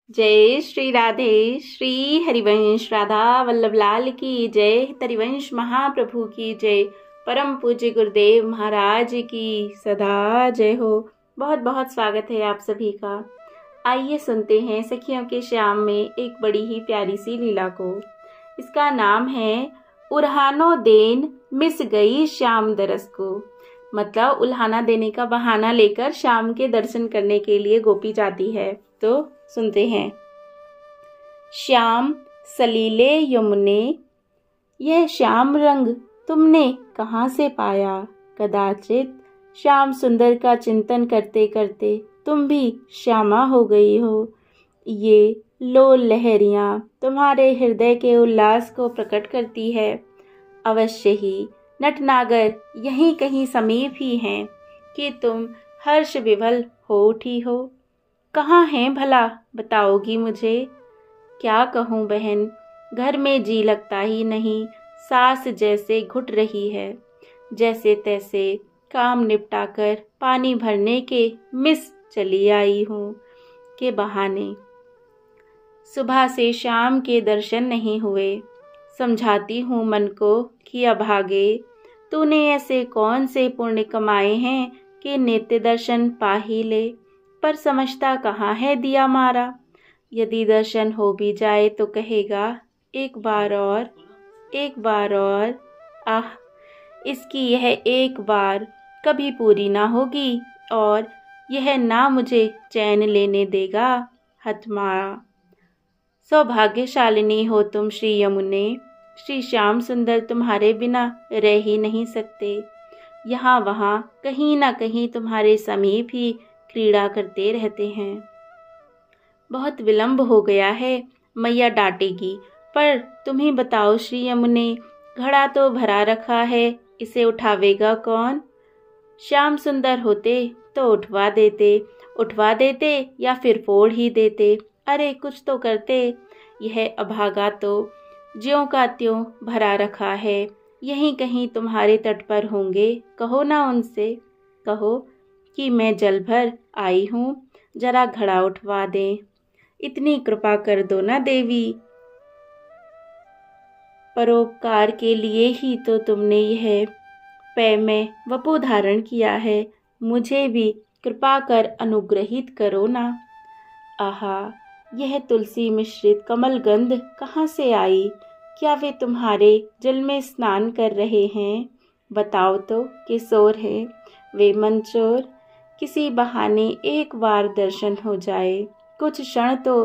जय श्री राधे। श्री हरिवंश राधा वल्लभ लाल की जय। हरिवंश महाप्रभु की जय। परम पूज्य गुरुदेव महाराज की सदा जय हो। बहुत बहुत स्वागत है आप सभी का। आइए सुनते हैं सखियों के श्याम में एक बड़ी ही प्यारी सी लीला को। इसका नाम है उल्हानो देन मिस गई श्याम दरस को। मतलब उल्हाना देने का बहाना लेकर श्याम के दर्शन करने के लिए गोपी जाती है। तो सुनते हैं। श्याम सलीले यमुने, यह श्याम रंग तुमने कहाँ से पाया। कदाचित श्याम सुंदर का चिंतन करते करते तुम भी श्यामा हो गई हो। ये लोल लहरियां तुम्हारे हृदय के उल्लास को प्रकट करती है। अवश्य ही नटनागर यहीं कहीं समीप ही हैं कि तुम हर्ष विभल हो उठी हो। कहाँ हैं भला, बताओगी मुझे। क्या कहूँ बहन, घर में जी लगता ही नहीं। सास जैसे घुट रही है। जैसे तैसे काम निपटाकर पानी भरने के मिस चली आई हूँ के बहाने। सुबह से शाम के दर्शन नहीं हुए। समझाती हूँ मन को कि अभागे, तूने ऐसे कौन से पुण्य कमाए हैं कि नित्य दर्शन पा ही ले। पर समझता कहाँ है दिया मारा। यदि दर्शन हो भी जाए तो कहेगा एक बार और, एक बार और। आह, इसकी यह एक बार कभी पूरी ना होगी और यह ना मुझे चैन लेने देगा। हतमारा सौभाग्यशालिनी हो तुम श्री यमुने। श्री श्याम सुंदर तुम्हारे बिना रह ही नहीं सकते। यहाँ वहाँ कहीं ना कहीं तुम्हारे समीप ही क्रीड़ा करते रहते हैं। बहुत विलंब हो गया है, मैया डांटेगी। पर तुम ही बताओ श्री यमुने, घड़ा तो भरा रखा है, इसे उठावेगा कौन। श्याम सुंदर होते तो उठवा देते या फिर फोड़ ही देते। अरे कुछ तो करते। यह अभागा तो ज्यों का त्यों भरा रखा है। यहीं कहीं तुम्हारे तट पर होंगे। कहो ना उनसे, कहो कि मैं जल भर आई हूँ, जरा घड़ा उठवा दें। इतनी कृपा कर दो ना देवी। परोपकार के लिए ही तो तुमने यह पै में वपु धारण किया है। मुझे भी कृपा कर अनुग्रहित करो ना। आहा, यह तुलसी मिश्रित कमल गंध कहाँ से आई। क्या वे तुम्हारे जल में स्नान कर रहे हैं। बताओ तो, किशोर है वे मंचोर। किसी बहाने एक बार दर्शन हो जाए, कुछ क्षण तो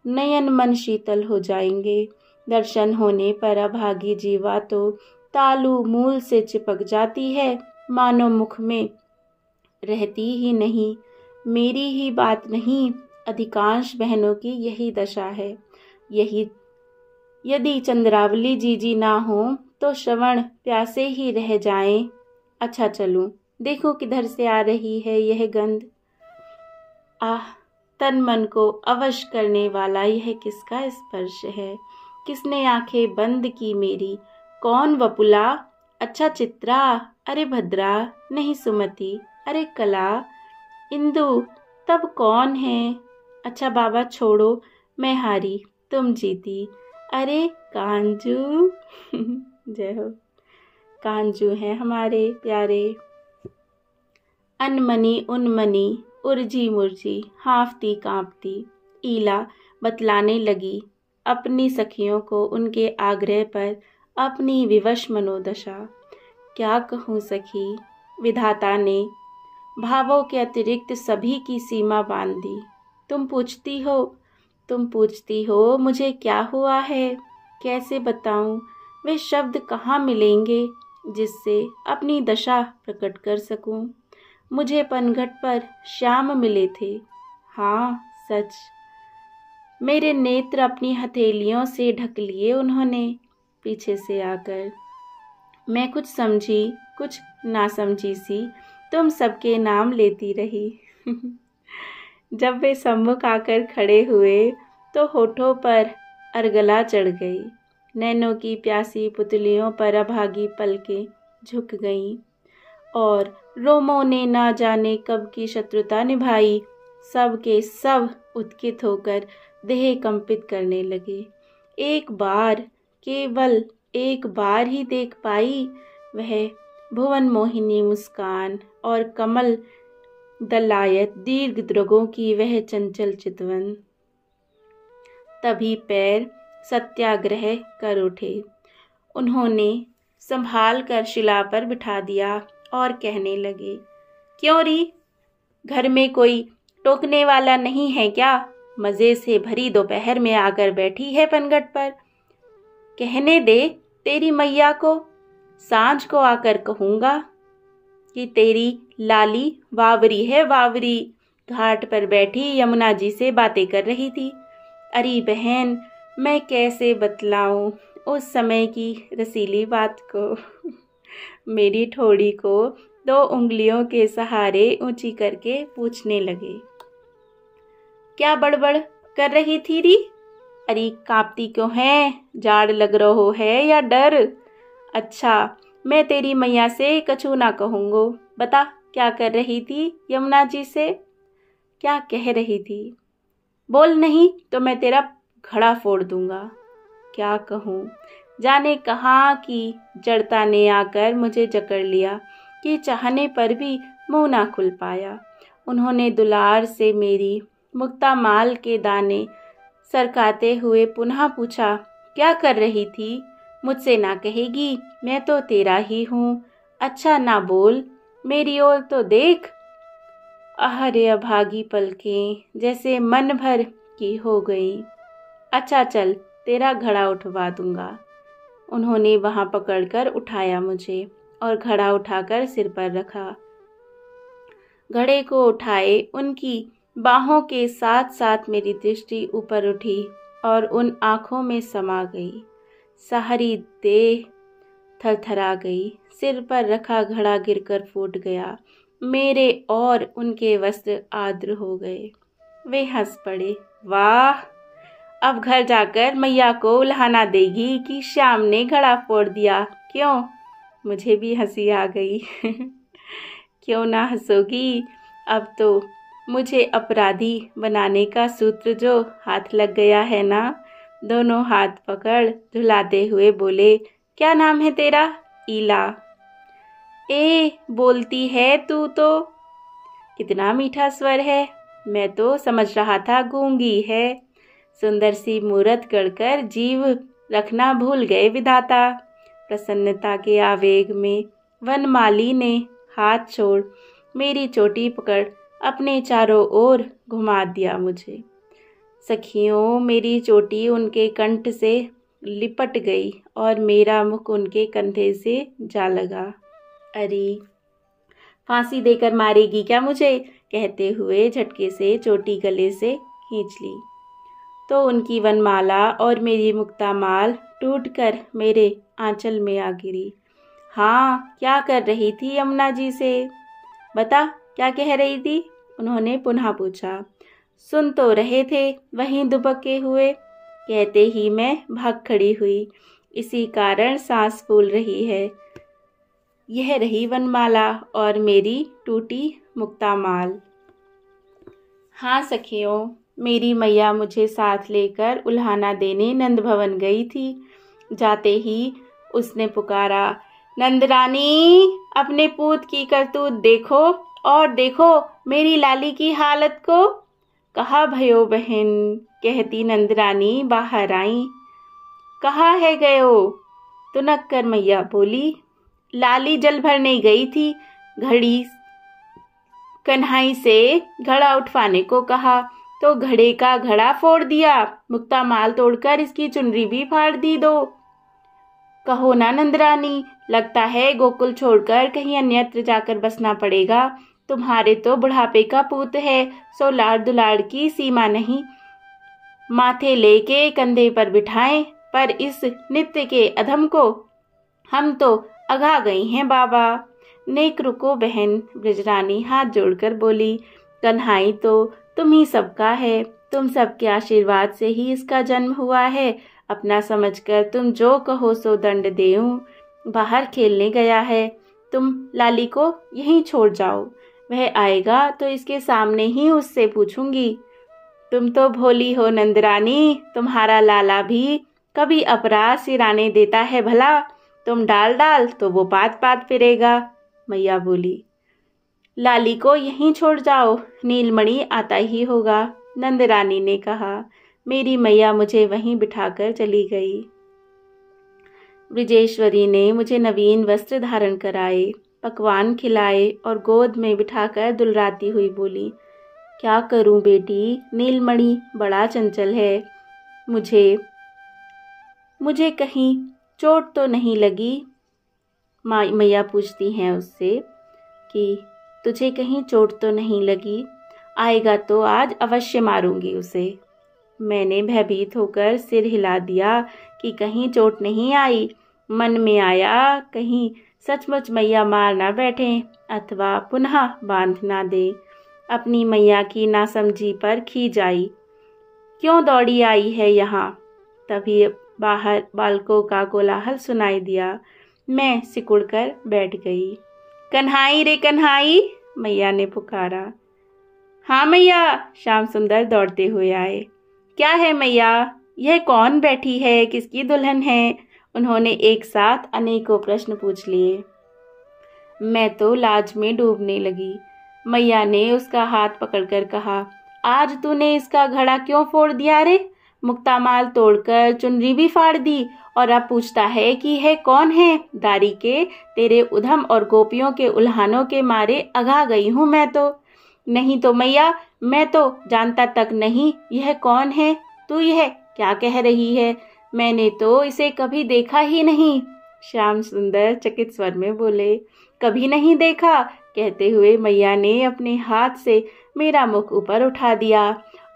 नयन मन शीतल हो जाएंगे। दर्शन होने पर अभागी जीवा तो तालू मूल से चिपक जाती है, मानो मुख में रहती ही नहीं। मेरी ही बात नहीं, अधिकांश बहनों की यही दशा है। यही यदि चंद्रावली जीजी ना हो तो श्रवण प्यासे ही रह जाएं। अच्छा चलूं, देखो किधर से आ रही है यह गंध। आह, तन मन को अवश करने वाला यह किसका स्पर्श है। किसने आंखें बंद की मेरी। कौन वपुला। अच्छा चित्रा, अरे भद्रा, नहीं सुमति, अरे कला, इंदु, तब कौन है। अच्छा बाबा छोड़ो, मैं हारी तुम जीती। अरे कांजू जय हो। कांजू हैं हमारे प्यारे। अनमनी उनमनी, उर्जी मुर्जी, हाँफती कांपती। ईला बतलाने लगी अपनी सखियों को उनके आग्रह पर अपनी विवश मनोदशा। क्या कहूँ सखी, विधाता ने भावों के अतिरिक्त सभी की सीमा बांध दी। तुम पूछती हो मुझे क्या हुआ है। कैसे बताऊं, वे शब्द कहाँ मिलेंगे जिससे अपनी दशा प्रकट कर सकूं। मुझे पनघट पर श्याम मिले थे। हाँ सच, मेरे नेत्र अपनी हथेलियों से ढक लिए उन्होंने पीछे से आकर। मैं कुछ समझी कुछ ना समझी सी तुम सबके नाम लेती रही। जब वे सम्मुख आकर खड़े हुए तो होठों पर अर्गला चढ़ गई। नैनों की प्यासी पुतलियों पर अभागी पलकें झुक गईं और रोमों ने ना जाने कब की शत्रुता निभाई। सब के सब उत्कित होकर देह कंपित करने लगे। एक बार, केवल एक बार ही देख पाई वह भुवन मोहिनी मुस्कान और कमल दलायत दीर्घ द्रगों की वह चंचल चितवन। तभी पैर सत्याग्रह कर उठे। उन्होंने संभाल कर शिला पर बिठा दिया और कहने लगे, क्यों री, घर में कोई टोकने वाला नहीं है क्या? मज़े से भरी दोपहर में आकर बैठी है पनघट पर। कहने दे तेरी मैया को, सांझ को आकर कहूँगा कि तेरी लाली वावरी है वावरी, घाट पर बैठी यमुना जी से बातें कर रही थी। अरे बहन, मैं कैसे बतलाऊं उस समय की रसीली बात को। मेरी ठोड़ी को 2 उंगलियों के सहारे ऊंची करके पूछने लगे, क्या बड़बड़ कर रही थी री? अरे कांपती क्यों है? जाड़ लग रहो है या डर? अच्छा, मैं तेरी मैया से कछु ना कहूँगो। बता क्या कर रही थी यमुना जी से? क्या कह रही थी? बोल नहीं तो मैं तेरा घड़ा फोड़ दूंगा। क्या कहूँ? जाने कहाँ की जड़ता ने आकर मुझे जकड़ लिया कि चाहने पर भी मुंह ना खुल पाया। उन्होंने दुलार से मेरी मुक्ता माल के दाने सरकाते हुए पुनः पूछा, क्या कर रही थी? मुझसे ना कहेगी? मैं तो तेरा ही हूँ। अच्छा ना बोल, मेरी ओर तो देख। अरे अभागी पलकें जैसे मन भर की हो गई। अच्छा चल, तेरा घड़ा उठवा दूंगा। उन्होंने वहां पकड़कर उठाया मुझे और घड़ा उठाकर सिर पर रखा। घड़े को उठाए उनकी बाहों के साथ साथ मेरी दृष्टि ऊपर उठी और उन आँखों में समा गई। सारी देह थरथरा गई। सिर पर रखा घड़ा गिरकर फूट गया। मेरे और उनके वस्त्र आर्द्र हो गए। वे हंस पड़े। वाह, अब घर जाकर मैया को उल्हाना देगी कि श्याम ने घड़ा फोड़ दिया। क्यों? मुझे भी हंसी आ गई। क्यों ना हंसोगी? अब तो मुझे अपराधी बनाने का सूत्र जो हाथ लग गया है ना। दोनों हाथ पकड़ झुलाते हुए बोले, क्या नाम है तेरा? ईला। ए बोलती है तू तो। कितना मीठा स्वर है। मैं तो समझ रहा था गूंगी है। सुंदर सी मूरत गढ़कर जीव रखना भूल गए विधाता। प्रसन्नता के आवेग में वनमाली ने हाथ छोड़ मेरी चोटी पकड़ अपने चारों ओर घुमा दिया मुझे। सखियों, मेरी चोटी उनके कंठ से लिपट गई और मेरा मुख उनके कंधे से जा लगा। अरे फांसी देकर मारेगी क्या मुझे? कहते हुए झटके से चोटी गले से खींच ली तो उनकी वनमाला और मेरी मुक्तामाल टूटकर मेरे आंचल में आ गिरी। हाँ, क्या कर रही थी यमुना जी से? बता, क्या कह रही थी? उन्होंने पुनः पूछा। सुन तो रहे थे, वहीं दुबके हुए। कहते ही मैं भाग खड़ी हुई। इसी कारण सांस फूल रही है। यह रही वनमाला और मेरी टूटी मुक्तामाल। हाँ सखियों, मेरी मैया मुझे साथ लेकर उल्हाना देने नंद भवन गई थी। जाते ही उसने पुकारा, नंदरानी, अपने पूत की करतूत देखो और देखो मेरी लाली की हालत को। कहा भयो बहन, कहती नंदरानी बाहर आई। कहाँ है गयो? तुनक कर मैया बोली। लाली जल भरने गई थी। घड़ी कन्हाई से घड़ा उठवाने को कहा तो घड़े का घड़ा फोड़ दिया। मुक्तामाल तोड़कर इसकी चुनरी भी फाड़ दी दो। कहो ना नंदरानी, लगता है गोकुल छोड़कर कहीं अन्यत्र जाकर बसना पड़ेगा। तुम्हारे तो बुढ़ापे का पूत है, सो लाड़ दुलाड़ की सीमा नहीं। माथे लेके कंधे पर बिठाएं, पर इस नित्य के अधम को हम तो अघा गई हैं बाबा। नेक रुको बहन, ब्रजरानी हाथ जोड़कर बोली। कन्हाई तो तुम ही सबका है। तुम सबके आशीर्वाद से ही इसका जन्म हुआ है। अपना समझकर तुम जो कहो सो दंड देऊं। बाहर खेलने गया है, तुम लाली को यहीं छोड़ जाओ। वह आएगा तो इसके सामने ही उससे पूछूंगी। तुम तो भोली हो नंदरानी, तुम्हारा लाला भी कभी अपराध सिराने देता है भला। तुम डाल डाल तो वो पात पात फिरेगा। मैया बोली, लाली को यहीं छोड़ जाओ, नीलमणि आता ही होगा। नंदरानी ने कहा। मेरी मैया मुझे वहीं बिठाकर चली गई। ब्रजेश्वरी ने मुझे नवीन वस्त्र धारण कराए, पकवान खिलाए और गोद में बिठाकर दुलराती हुई बोली, क्या करूं बेटी, नीलमणि बड़ा चंचल है। मुझे कहीं चोट तो नहीं लगी? मैया पूछती हैं उससे कि तुझे कहीं चोट तो नहीं लगी? आएगा तो आज अवश्य मारूंगी उसे। मैंने भयभीत होकर सिर हिला दिया कि कहीं चोट नहीं आई। मन में आया कहीं सचमुच मैया मार ना बैठे अथवा पुनः बांध ना दे। अपनी मैया की नासमझी पर खीज आई। क्यों दौड़ी आई है यहाँ? तभी बाहर बालकों का कोलाहल सुनाई दिया। मैं सिकुड़कर बैठ गई। कन्हाई रे कन्हाई, मैया ने पुकारा। हाँ मैया, श्याम सुंदर दौड़ते हुए आए। क्या है मैया, यह कौन बैठी है, किसकी दुल्हन है? उन्होंने एक साथ अनेकों प्रश्न पूछ लिए। मैं तो लाज में डूबने लगी। मैया ने उसका हाथ पकड़कर कहा, आज तूने इसका घड़ा क्यों फोड़ दिया रे? मुक्तामाल तोड़कर चुनरी भी फाड़ दी और अब पूछता है कि यह कौन है? दारी के तेरे उधम और गोपियों के उल्हानों के मारे अघा गई हूँ मैं तो। नहीं तो मैया, मैं तो जानता तक नहीं यह कौन है। तू यह क्या कह रही है? मैंने तो इसे कभी देखा ही नहीं। श्याम सुंदर चकित स्वर में बोले, कभी नहीं देखा? कहते हुए मैया ने अपने हाथ से मेरा मुख ऊपर उठा दिया।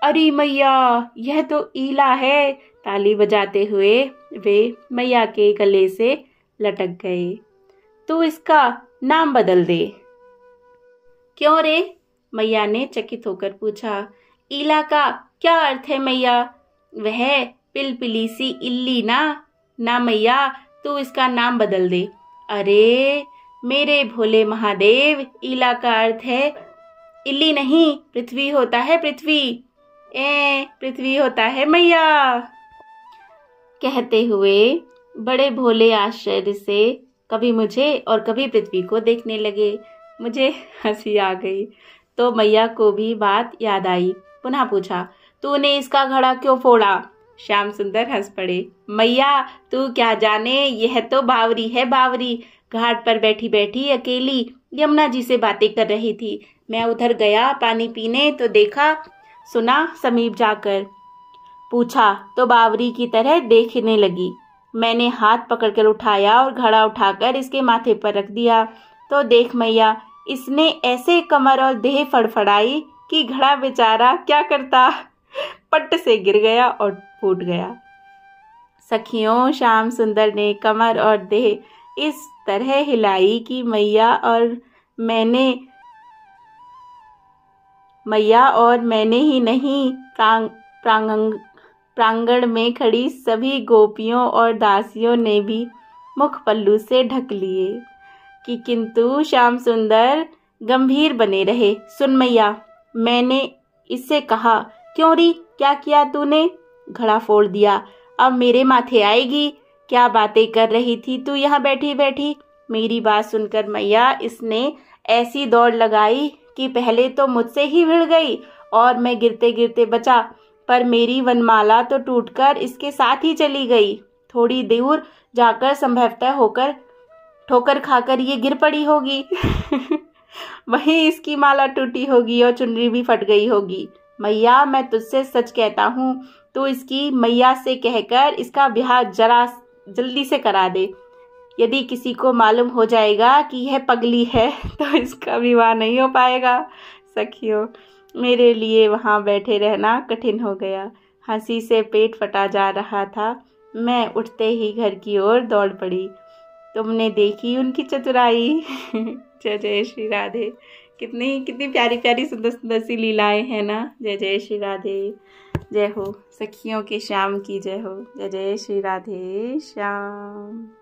अरे मैया, यह तो ईला है। ताली बजाते हुए वे मैया के गले से लटक गए। तू इसका नाम बदल दे। क्यों रे? मैया ने चकित होकर पूछा। ईला का क्या अर्थ है मैया? वह पिलपिली सी इल्ली ना मैया, तू इसका नाम बदल दे। अरे मेरे भोले महादेव, ईला का अर्थ है इल्ली नहीं, पृथ्वी होता है, पृथ्वी। पृथ्वी होता है मैया। कहते हुए बड़े भोले आश्चर्य से कभी मुझे और कभी पृथ्वी को देखने लगे। मुझे हंसी आ गई तो मैया को भी बात याद आई। पुनः पूछा, तूने इसका घड़ा क्यों फोड़ा? श्याम सुंदर हंस पड़े। मैया, तू क्या जाने, यह तो बावरी है, बावरी। घाट पर बैठी बैठी अकेली यमुना जी से बातें कर रही थी। मैं उधर गया पानी पीने तो देखा, सुना समीप जाकर। पूछा तो बावरी की तरह देखने लगी। मैंने हाथ पकड़कर उठाया और घड़ा उठाकर इसके माथे पर रख दिया तो देख मैया, इसने ऐसे कमर और देह फड़फड़ाई कि घड़ा बेचारा क्या करता, पट्ट से गिर गया और फूट गया। सखियों, श्याम सुंदर ने कमर और देह इस तरह हिलाई कि मैया और मैंने ही नहीं, प्रांगण में खड़ी सभी गोपियों और दासियों ने भी मुख पल्लू से ढक लिए कि किंतु श्याम सुंदर गंभीर बने रहे। सुन मैया, मैंने इससे कहा, क्यों री, क्या किया तूने? घड़ा फोड़ दिया, अब मेरे माथे आएगी। क्या बातें कर रही थी तू यहाँ बैठी बैठी? मेरी बात सुनकर मैया इसने ऐसी दौड़ लगाई कि पहले तो मुझसे ही भिड़ गई और मैं गिरते गिरते बचा, पर मेरी वनमाला तो टूटकर इसके साथ ही चली गई। थोड़ी दूर जाकर संभवतः होकर ठोकर खाकर ये गिर पड़ी होगी। वहीं इसकी माला टूटी होगी और चुनरी भी फट गई होगी। मैया, मैं तुझसे सच कहता हूँ, तो इसकी मैया से कहकर इसका ब्याह जरा जल्दी से करा दे। यदि किसी को मालूम हो जाएगा कि यह पगली है तो इसका विवाह नहीं हो पाएगा। सखियों, मेरे लिए वहाँ बैठे रहना कठिन हो गया। हंसी से पेट फटा जा रहा था। मैं उठते ही घर की ओर दौड़ पड़ी। तुमने देखी उनकी चतुराई। जय जय श्री राधे। कितनी प्यारी प्यारी सुंदर सुंदर सी लीलाएं हैं ना। जय जय श्री राधे। जय हो सखियों के श्याम की जय हो। जय जय श्री राधे श्याम।